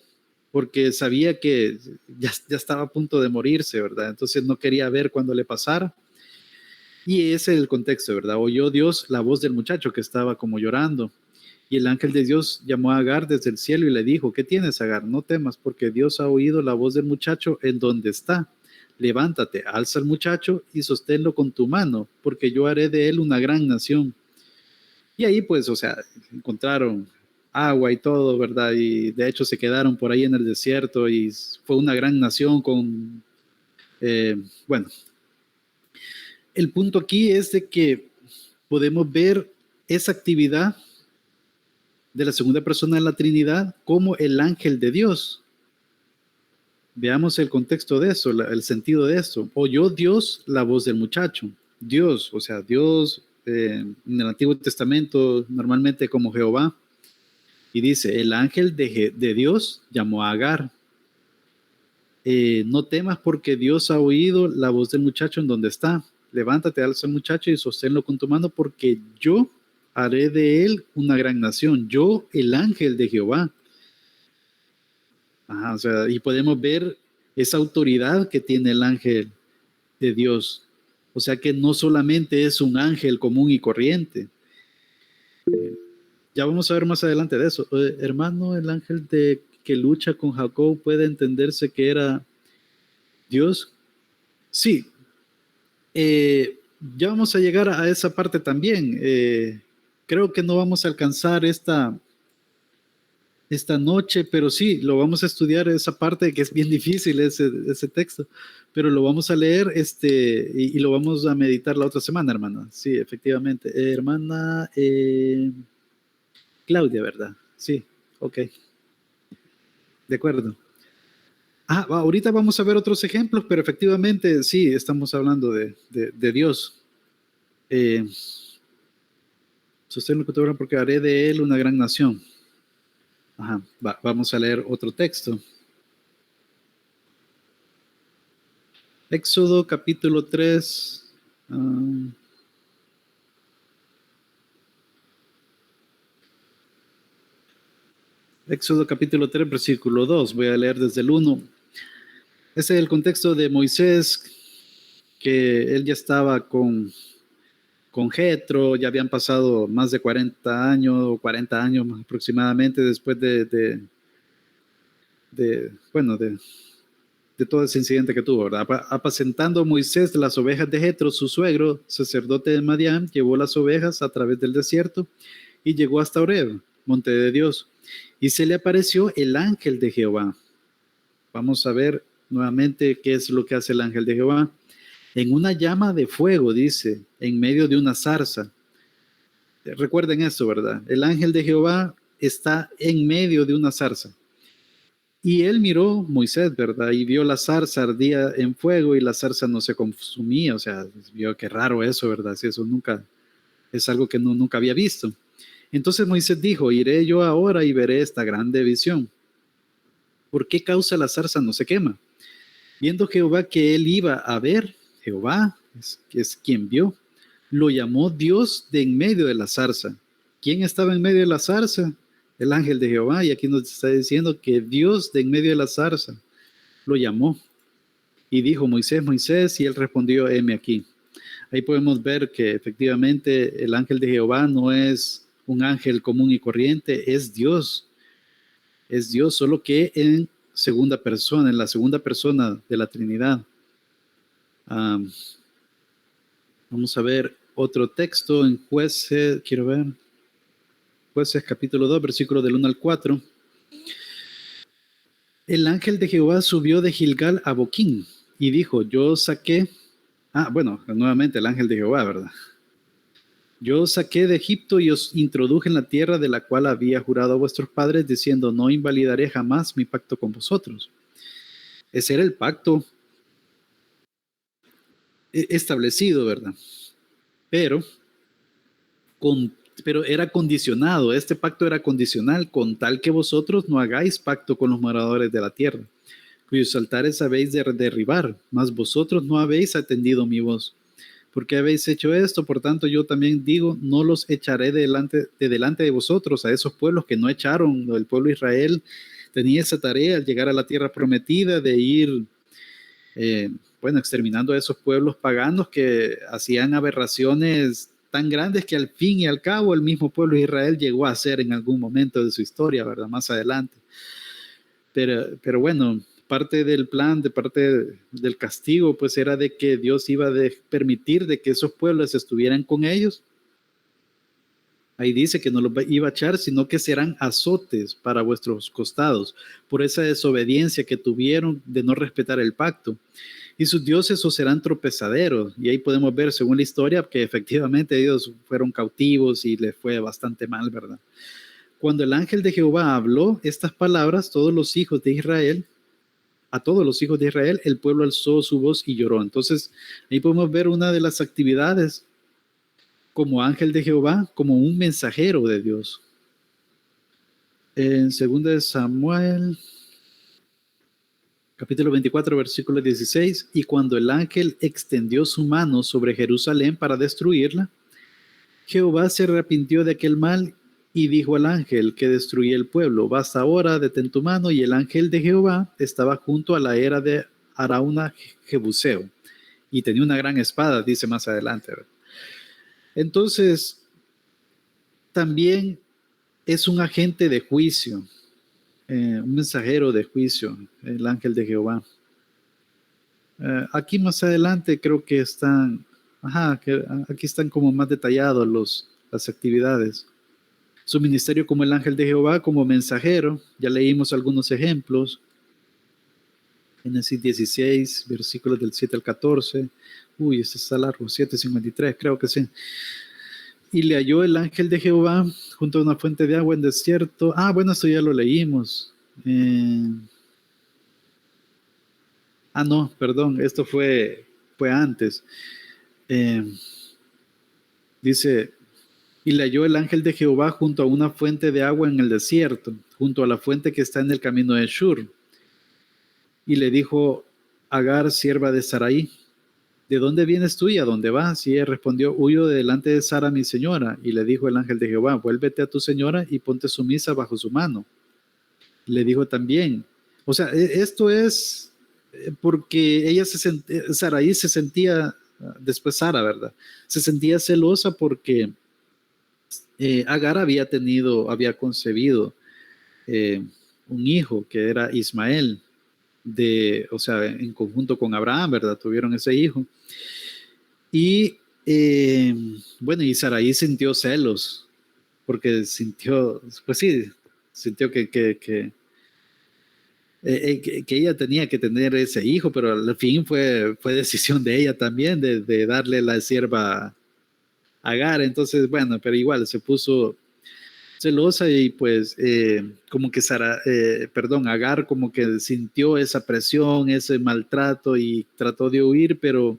porque sabía que ya estaba a punto de morirse, ¿verdad? Entonces no quería ver cuando le pasara. Y ese es el contexto, ¿verdad? Oyó Dios la voz del muchacho que estaba como llorando. Y el ángel de Dios llamó a Agar desde el cielo y le dijo, ¿qué tienes, Agar? No temas, porque Dios ha oído la voz del muchacho en donde está. Levántate, alza al muchacho y sosténlo con tu mano, porque yo haré de él una gran nación. Y ahí pues, o sea, encontraron agua y todo, ¿verdad? Y de hecho se quedaron por ahí en el desierto y fue una gran nación con, bueno, el punto aquí es de que podemos ver esa actividad de la segunda persona de la Trinidad como el ángel de Dios. Veamos el contexto de eso, el sentido de esto. Oyó Dios la voz del muchacho. Dios, o sea, Dios en el Antiguo Testamento normalmente como Jehová. Y dice, el ángel de Dios llamó a Agar. No temas porque Dios ha oído la voz del muchacho en donde está. Levántate, alza al muchacho y sosténlo con tu mano porque yo haré de él una gran nación. Yo, el ángel de Jehová. Ajá, o sea, y podemos ver esa autoridad que tiene el ángel de Dios. O sea que no solamente es un ángel común y corriente. Ya vamos a ver más adelante de eso. Hermano, el ángel que lucha con Jacob puede entenderse que era Dios. Sí, ya vamos a llegar a esa parte también. Creo que no vamos a alcanzar esta noche, pero sí, lo vamos a estudiar esa parte que es bien difícil ese texto, pero lo vamos a leer y lo vamos a meditar la otra semana, hermana. Sí, efectivamente. Hermana Claudia, ¿verdad? Sí, ok, de acuerdo. Ahorita vamos a ver otros ejemplos, pero efectivamente sí, estamos hablando de Dios. Sosténlo con tu obra porque haré de él una gran nación. Ajá, vamos a leer otro texto. Éxodo capítulo 3. Éxodo capítulo 3, versículo 2. Voy a leer desde el 1. Ese es el contexto de Moisés, que él ya estaba con Jetro, ya habían pasado más de 40 años o 40 años aproximadamente después de todo ese incidente que tuvo, ¿verdad? Apacentando Moisés las ovejas de Jetro, su suegro, sacerdote de Madián, llevó las ovejas a través del desierto y llegó hasta Horeb, monte de Dios, y se le apareció el ángel de Jehová. Vamos a ver nuevamente qué es lo que hace el ángel de Jehová. En una llama de fuego, dice, en medio de una zarza. Recuerden esto, ¿verdad? El ángel de Jehová está en medio de una zarza. Y él miró Moisés, ¿verdad? Y vio la zarza ardía en fuego y la zarza no se consumía. O sea, vio qué raro eso, ¿verdad? Si eso nunca es algo que nunca había visto. Entonces Moisés dijo, iré yo ahora y veré esta grande visión. ¿Por qué causa la zarza no se quema? Viendo Jehová que él iba a ver, Jehová es quien vio, lo llamó Dios de en medio de la zarza. ¿Quién estaba en medio de la zarza? El ángel de Jehová. Y aquí nos está diciendo que Dios de en medio de la zarza lo llamó. Y dijo, Moisés, Moisés, y él respondió, heme aquí. Ahí podemos ver que efectivamente el ángel de Jehová no es un ángel común y corriente, es Dios. Es Dios, solo que en segunda persona, en la segunda persona de la Trinidad. Vamos a ver otro texto en Jueces, quiero ver, Jueces capítulo 2, versículo del 1 al 4. El ángel de Jehová subió de Gilgal a Boquín y dijo, yo saqué, nuevamente el ángel de Jehová, ¿verdad? Yo os saqué de Egipto y os introduje en la tierra de la cual había jurado a vuestros padres, diciendo, no invalidaré jamás mi pacto con vosotros. Ese era el pacto establecido, ¿verdad? Pero era condicionado, este pacto era condicional, con tal que vosotros no hagáis pacto con los moradores de la tierra, cuyos altares habéis de derribar, mas vosotros no habéis atendido mi voz. ¿Por qué habéis hecho esto? Por tanto, yo también digo, no los echaré delante de vosotros, a esos pueblos que no echaron. El pueblo de Israel tenía esa tarea al llegar a la tierra prometida de ir, exterminando a esos pueblos paganos que hacían aberraciones tan grandes que al fin y al cabo el mismo pueblo de Israel llegó a ser en algún momento de su historia, ¿verdad? Más adelante. Pero bueno, parte del plan, de parte del castigo, pues era de que Dios iba a permitir de que esos pueblos estuvieran con ellos. Ahí dice que no los iba a echar, sino que serán azotes para vuestros costados, por esa desobediencia que tuvieron de no respetar el pacto. Y sus dioses os serán tropezaderos. Y ahí podemos ver, según la historia, que efectivamente ellos fueron cautivos y les fue bastante mal, ¿verdad? Cuando el ángel de Jehová habló estas palabras, todos los hijos de Israel, a todos los hijos de Israel, el pueblo alzó su voz y lloró. Entonces, ahí podemos ver una de las actividades como ángel de Jehová, como un mensajero de Dios. En 2 Samuel, capítulo 24, versículo 16, y cuando el ángel extendió su mano sobre Jerusalén para destruirla, Jehová se arrepintió de aquel mal y dijo al ángel que destruía el pueblo, basta ahora, detén tu mano, y el ángel de Jehová estaba junto a la era de Arauna Jebuseo, y tenía una gran espada, dice más adelante. Entonces, también es un agente de juicio, un mensajero de juicio, el ángel de Jehová. Aquí más adelante creo que están, aquí están como más detallados las actividades. Su ministerio como el ángel de Jehová, como mensajero, ya leímos algunos ejemplos. Génesis 16, versículos del 7 al 14. Uy, este está largo, 7:53, creo que sí. Y le halló el ángel de Jehová junto a una fuente de agua en desierto. Bueno, esto ya lo leímos. No, perdón, esto fue antes. Dice, y le halló el ángel de Jehová junto a una fuente de agua en el desierto, junto a la fuente que está en el camino de Shur. Y le dijo, Agar, sierva de Sarai, ¿de dónde vienes tú y a dónde vas? Y ella respondió, huyo de delante de Sara, mi señora. Y le dijo el ángel de Jehová, vuélvete a tu señora y ponte sumisa bajo su mano. Le dijo también, o sea, esto es porque ella Sarai se sentía, después Sara, ¿verdad? Se sentía celosa porque Agar había concebido un hijo que era Ismael, o sea, en conjunto con Abraham, ¿verdad? Tuvieron ese hijo. Y bueno, y Sarai sintió celos, porque sintió que ella tenía que tener ese hijo, pero al fin fue decisión de ella también de darle la sierva a Agar. Entonces, bueno, pero igual se puso celosa y pues como que Agar como que sintió esa presión, ese maltrato y trató de huir, pero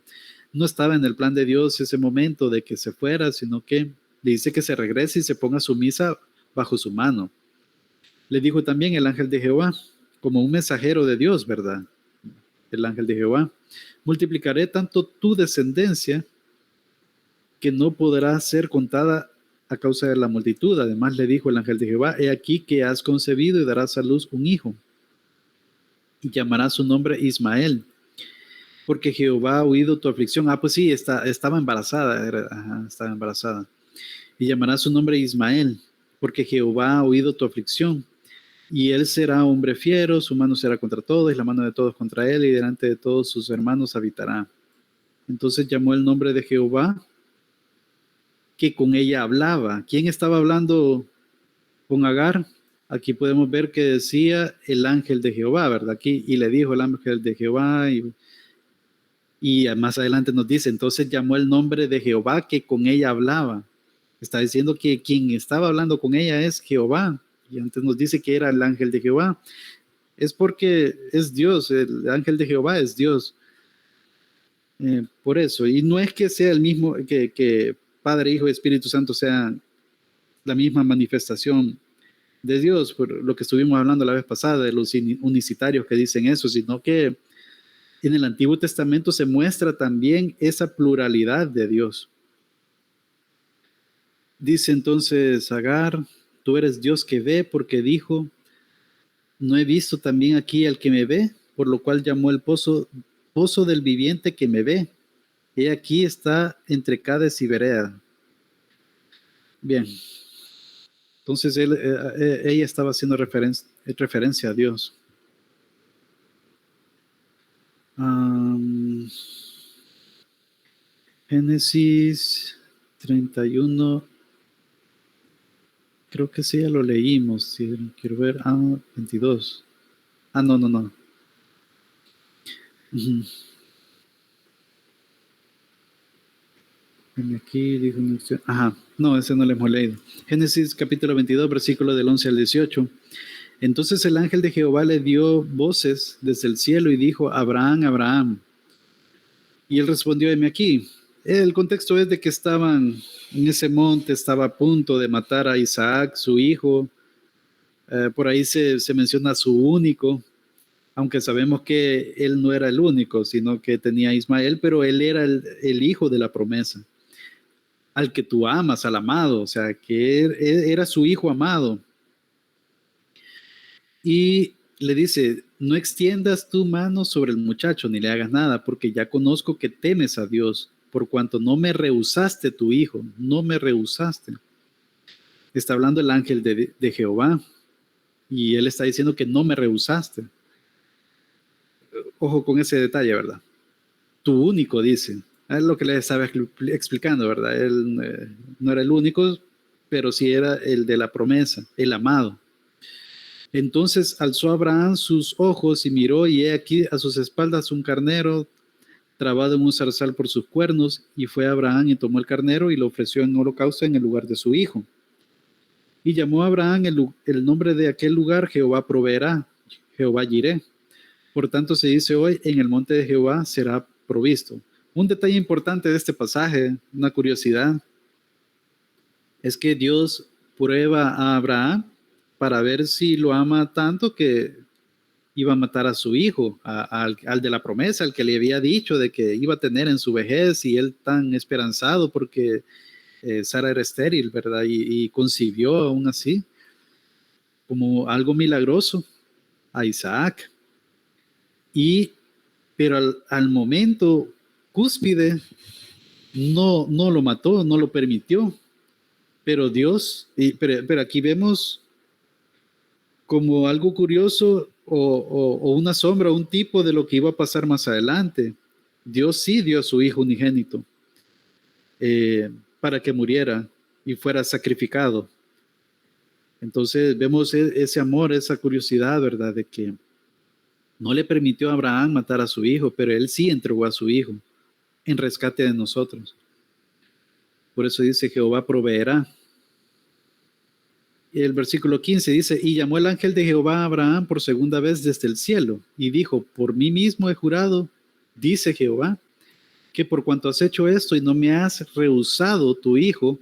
no estaba en el plan de Dios ese momento de que se fuera, sino que le dice que se regrese y se ponga sumisa bajo su mano. Le dijo también el ángel de Jehová, como un mensajero de Dios, ¿verdad? El ángel de Jehová, multiplicaré tanto tu descendencia que no podrá ser contada a causa de la multitud. Además le dijo el ángel de Jehová, he aquí que has concebido y darás a luz un hijo, y llamarás su nombre Ismael, porque Jehová ha oído tu aflicción. Pues sí, estaba embarazada, estaba embarazada. Y llamarás su nombre Ismael, porque Jehová ha oído tu aflicción. Y él será hombre fiero, su mano será contra todos, y la mano de todos contra él, y delante de todos sus hermanos habitará. Entonces llamó el nombre de Jehová, que con ella hablaba. ¿Quién estaba hablando con Agar? Aquí podemos ver que decía el ángel de Jehová, ¿verdad? Aquí, y le dijo el ángel de Jehová, y más adelante nos dice, entonces llamó el nombre de Jehová, que con ella hablaba. Está diciendo que quien estaba hablando con ella es Jehová, y antes nos dice que era el ángel de Jehová. Es porque es Dios, el ángel de Jehová es Dios. Por eso, y no es que sea el mismo, que Padre, Hijo y Espíritu Santo sean la misma manifestación de Dios, por lo que estuvimos hablando la vez pasada, de los unicitarios que dicen eso, sino que en el Antiguo Testamento se muestra también esa pluralidad de Dios. Dice entonces Agar, tú eres Dios que ve, porque dijo, ¿no he visto también aquí al que me ve? Por lo cual llamó el pozo del viviente que me ve. He aquí está entre Cades y Berea. Bien. Entonces ella estaba haciendo referencia a Dios. Génesis 31. Creo que sí, ya lo leímos. Si quiero ver. 22. No. Aquí dijo una acción. No, ese no lo hemos leído. Génesis capítulo 22, versículo del 11 al 18. Entonces el ángel de Jehová le dio voces desde el cielo y dijo: Abraham, Abraham. Y él respondió: heme aquí. El contexto es de que estaban en ese monte, estaba a punto de matar a Isaac, su hijo. Por ahí se menciona su único, aunque sabemos que él no era el único, sino que tenía a Ismael, pero él era el hijo de la promesa, al que tú amas, al amado, o sea, que era su hijo amado. Y le dice: no extiendas tu mano sobre el muchacho, ni le hagas nada, porque ya conozco que temes a Dios, por cuanto no me rehusaste tu hijo, no me rehusaste. Está hablando el ángel de Jehová, y él está diciendo que no me rehusaste. Ojo con ese detalle, ¿verdad? Tu único, dice. Es lo que le estaba explicando, ¿verdad? Él no era el único, pero sí era el de la promesa, el amado. Entonces alzó Abraham sus ojos y miró, y he aquí a sus espaldas un carnero trabado en un zarzal por sus cuernos, y fue Abraham y tomó el carnero y lo ofreció en holocausto en el lugar de su hijo. Y llamó a Abraham el nombre de aquel lugar: Jehová proveerá, Jehová Jireh. Por tanto se dice hoy: en el monte de Jehová será provisto. Un detalle importante de este pasaje, una curiosidad, es que Dios prueba a Abraham para ver si lo ama tanto que iba a matar a su hijo, al de la promesa, al que le había dicho de que iba a tener en su vejez, y él tan esperanzado porque Sara era estéril, ¿verdad? Y concibió aún así, como algo milagroso, a Isaac. Pero al momento cúspide no lo mató, no lo permitió. Pero Dios, pero aquí vemos como algo curioso o una sombra, un tipo de lo que iba a pasar más adelante. Dios sí dio a su hijo unigénito para que muriera y fuera sacrificado. Entonces vemos ese amor, esa curiosidad, ¿verdad? De que no le permitió a Abraham matar a su hijo, pero él sí entregó a su hijo en rescate de nosotros. Por eso dice: Jehová proveerá. El versículo 15 dice: y llamó el ángel de Jehová a Abraham por segunda vez desde el cielo, y dijo: por mí mismo he jurado, dice Jehová, que por cuanto has hecho esto y no me has rehusado tu hijo.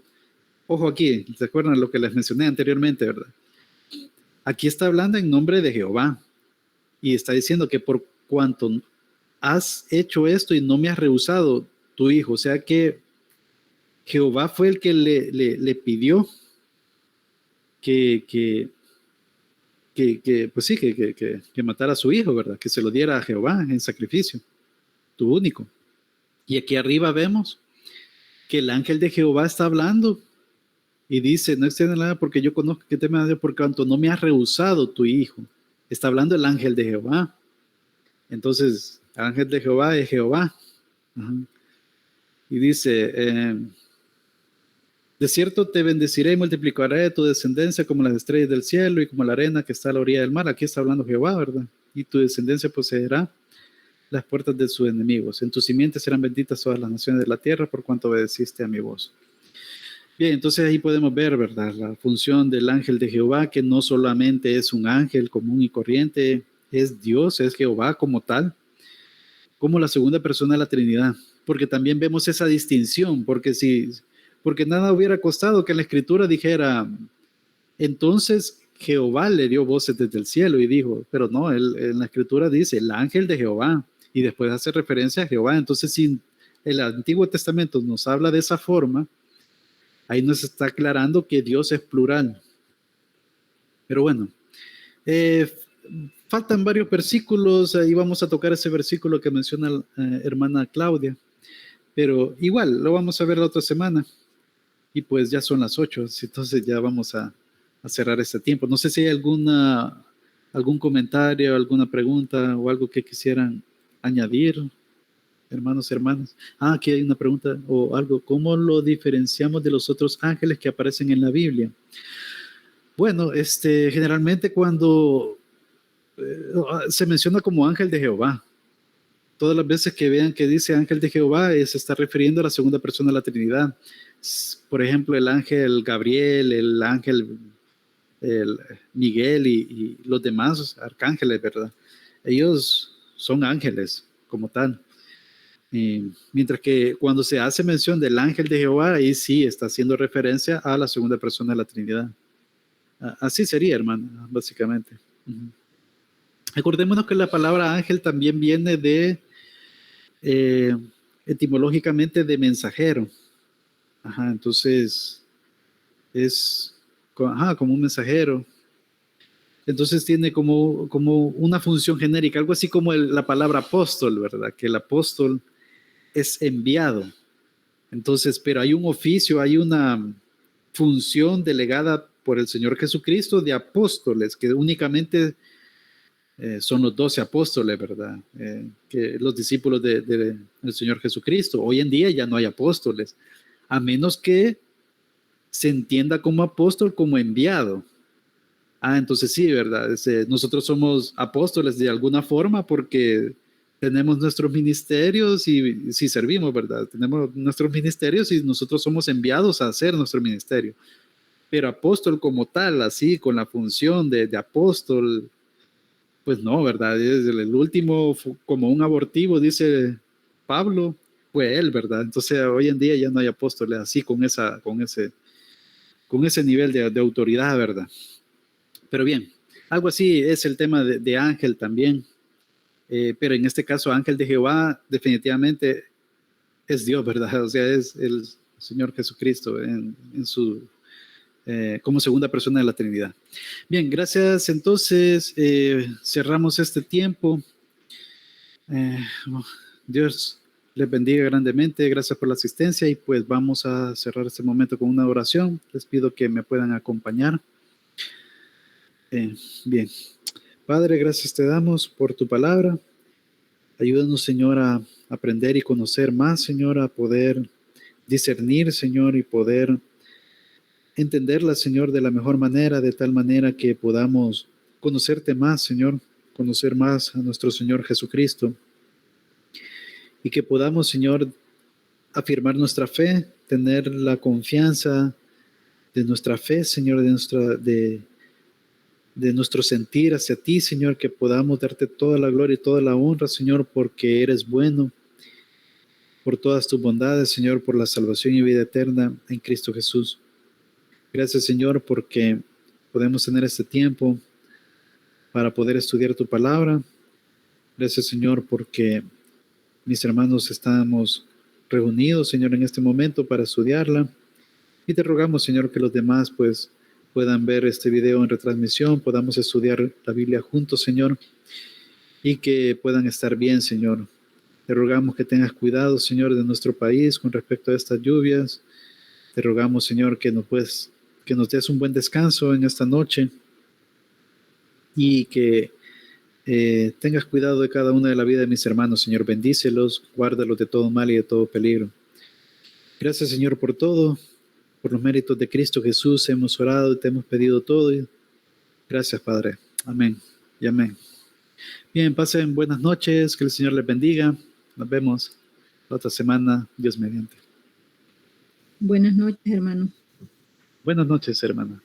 Ojo aquí, ¿se acuerdan lo que les mencioné anteriormente, verdad? Aquí está hablando en nombre de Jehová, y está diciendo que por cuanto has hecho esto y no me has rehusado tu hijo, o sea que Jehová fue el que le pidió que matara a su hijo, ¿verdad? Que se lo diera a Jehová en sacrificio, tu único. Y aquí arriba vemos que el ángel de Jehová está hablando y dice: no extiendas nada, porque yo conozco que temes a Dios, por cuanto no me has rehusado tu hijo. Está hablando el ángel de Jehová. Entonces, el ángel de Jehová es Jehová. Y dice: de cierto te bendeciré y multiplicaré tu descendencia como las estrellas del cielo y como la arena que está a la orilla del mar. Aquí está hablando Jehová, ¿verdad? Y tu descendencia poseerá las puertas de sus enemigos. En tu simiente serán benditas todas las naciones de la tierra, por cuanto obedeciste a mi voz. Bien, entonces ahí podemos ver, ¿verdad?, la función del ángel de Jehová, que no solamente es un ángel común y corriente, es Dios, es Jehová como tal, como la segunda persona de la Trinidad. Porque también vemos esa distinción, porque nada hubiera costado que la Escritura dijera: entonces Jehová le dio voces desde el cielo, y dijo, pero no, en la Escritura dice el ángel de Jehová, y después hace referencia a Jehová. Entonces, si el Antiguo Testamento nos habla de esa forma, ahí nos está aclarando que Dios es plural. Pero bueno, faltan varios versículos, y vamos a tocar ese versículo que menciona la hermana Claudia, pero igual lo vamos a ver la otra semana. Y pues ya son las 8, entonces ya vamos a cerrar este tiempo. No sé si hay algún comentario, alguna pregunta o algo que quisieran añadir, hermanos, hermanas. Aquí hay una pregunta o algo. ¿Cómo lo diferenciamos de los otros ángeles que aparecen en la Biblia? Bueno, generalmente cuando se menciona como ángel de Jehová, todas las veces que vean que dice ángel de Jehová, se está refiriendo a la segunda persona de la Trinidad. Por ejemplo, el ángel Gabriel, el ángel el Miguel y los demás arcángeles, ¿verdad? Ellos son ángeles como tal. Mientras que cuando se hace mención del ángel de Jehová, ahí sí está haciendo referencia a la segunda persona de la Trinidad. Así sería, hermano, básicamente. Acordémonos que la palabra ángel también viene de, etimológicamente, de mensajero. Entonces, es como un mensajero. Entonces tiene como una función genérica, algo así como la palabra apóstol, ¿verdad? Que el apóstol es enviado. Entonces, pero hay un oficio, hay una función delegada por el Señor Jesucristo de apóstoles, que únicamente son los 12 apóstoles, ¿verdad? Que los discípulos del Señor Jesucristo. Hoy en día ya no hay apóstoles, a menos que se entienda como apóstol como enviado. Entonces sí, ¿verdad? Nosotros somos apóstoles de alguna forma porque tenemos nuestros ministerios y sí servimos, ¿verdad? Tenemos nuestros ministerios y nosotros somos enviados a hacer nuestro ministerio. Pero apóstol como tal, así, con la función de apóstol, pues no, ¿verdad? Es el último, como un abortivo, dice Pablo, fue él, ¿verdad? Entonces hoy en día ya no hay apóstoles así con ese nivel de autoridad, ¿verdad? Pero bien, algo así es el tema de ángel también. Pero en este caso, ángel de Jehová definitivamente es Dios, ¿verdad? O sea, es el Señor Jesucristo como segunda persona de la Trinidad. Bien, gracias. Entonces, cerramos este tiempo. Dios les bendiga grandemente. Gracias por la asistencia y pues vamos a cerrar este momento con una oración. Les pido que me puedan acompañar. Bien. Padre, gracias te damos por tu palabra. Ayúdanos, Señor, a aprender y conocer más, Señor, a poder discernir, Señor, y poder entenderla, Señor, de la mejor manera, de tal manera que podamos conocerte más, Señor, conocer más a nuestro Señor Jesucristo y que podamos, Señor, afirmar nuestra fe, tener la confianza de nuestra fe, Señor, de nuestro sentir hacia ti, Señor, que podamos darte toda la gloria y toda la honra, Señor, porque eres bueno, por todas tus bondades, Señor, por la salvación y vida eterna en Cristo Jesús. Gracias, Señor, porque podemos tener este tiempo para poder estudiar tu palabra. Gracias, Señor, porque mis hermanos estamos reunidos, Señor, en este momento para estudiarla. Y te rogamos, Señor, que los demás, pues, puedan ver este video en retransmisión, podamos estudiar la Biblia juntos, Señor, y que puedan estar bien, Señor. Te rogamos que tengas cuidado, Señor, de nuestro país con respecto a estas lluvias. Te rogamos, Señor, que nos des un buen descanso en esta noche y que tengas cuidado de cada una de la vida de mis hermanos, Señor. Bendícelos, guárdalos de todo mal y de todo peligro. Gracias, Señor, por todo. Por los méritos de Cristo Jesús hemos orado y te hemos pedido todo. Gracias, Padre. Amén y amén. Bien, pasen buenas noches. Que el Señor les bendiga. Nos vemos la otra semana, Dios mediante. Buenas noches, hermano. Buenas noches, hermana.